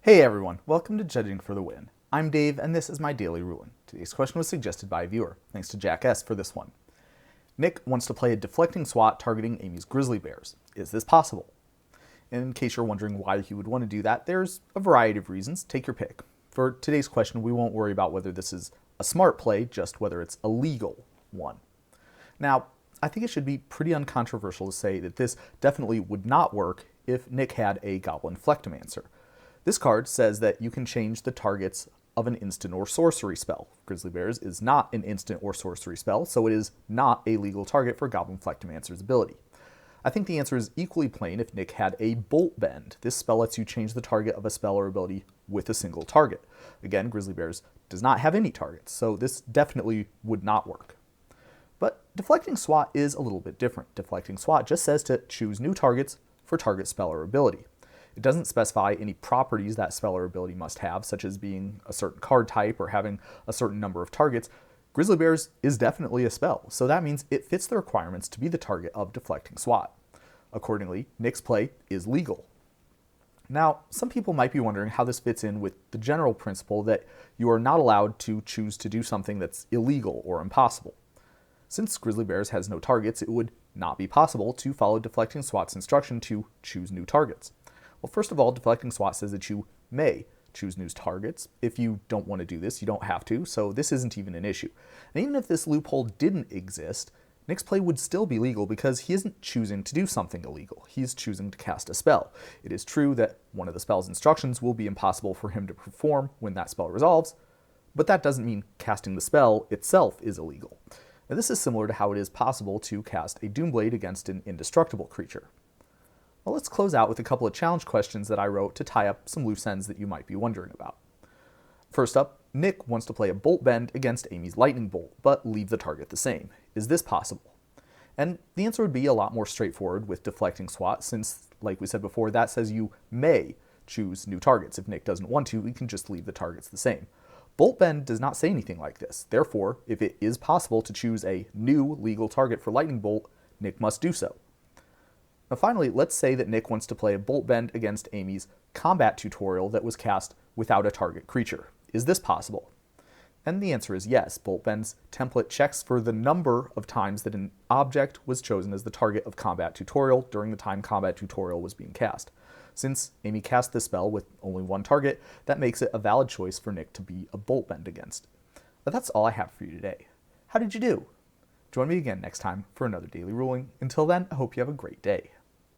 Hey everyone, welcome to Judging for the Win. I'm Dave and this is my daily ruling. Today's question was suggested by a viewer. Thanks to Jack S for this one. Nick wants to play a deflecting swat targeting Amy's grizzly bears. Is this possible? In case you're wondering why he would want to do that, there's a variety of reasons. Take your pick. For today's question, we won't worry about whether this is a smart play, just whether it's a legal one. Now, I think it should be pretty uncontroversial to say that this definitely would not work if Nick had a Goblin Flectomancer. This card says that you can change the targets of an instant or sorcery spell. Grizzly Bears is not an instant or sorcery spell, so it is not a legal target for Goblin Flectomancer's ability. I think the answer is equally plain if Nick had a Bolt Bend. This spell lets you change the target of a spell or ability with a single target. Again, Grizzly Bears does not have any targets, so this definitely would not work. But Deflecting Swat is a little bit different. Deflecting Swat just says to choose new targets for target spell or ability. It doesn't specify any properties that spell or ability must have, such as being a certain card type or having a certain number of targets. Grizzly Bears is definitely a spell, so that means it fits the requirements to be the target of Deflecting Swat. Accordingly, Nick's play is legal. Now, some people might be wondering how this fits in with the general principle that you are not allowed to choose to do something that's illegal or impossible. Since Grizzly Bears has no targets, it would not be possible to follow Deflecting Swat's instruction to choose new targets. Well, first of all, Deflecting Swat says that you may choose new targets. If you don't want to do this, you don't have to, so this isn't even an issue. And even if this loophole didn't exist, Nick's play would still be legal because he isn't choosing to do something illegal. He's choosing to cast a spell. It is true that one of the spell's instructions will be impossible for him to perform when that spell resolves, but that doesn't mean casting the spell itself is illegal. Now, this is similar to how it is possible to cast a Doomblade against an indestructible creature. Well, let's close out with a couple of challenge questions that I wrote to tie up some loose ends that you might be wondering about. First up, Nick wants to play a Bolt Bend against Amy's Lightning Bolt, but leave the target the same. Is this possible? And the answer would be a lot more straightforward with Deflecting Swat, since, like we said before, that says you may choose new targets. If Nick doesn't want to, he can just leave the targets the same. Bolt Bend does not say anything like this. Therefore, if it is possible to choose a new legal target for Lightning Bolt, Nick must do so. Now finally, let's say that Nick wants to play a Bolt Bend against Amy's combat tutorial that was cast without a target creature. Is this possible? And the answer is yes. Bolt Bend's template checks for the number of times that an object was chosen as the target of combat tutorial during the time combat tutorial was being cast. Since Amy cast this spell with only one target, that makes it a valid choice for Nick to be a Bolt Bend against. But that's all I have for you today. How did you do? Join me again next time for another daily ruling. Until then, I hope you have a great day.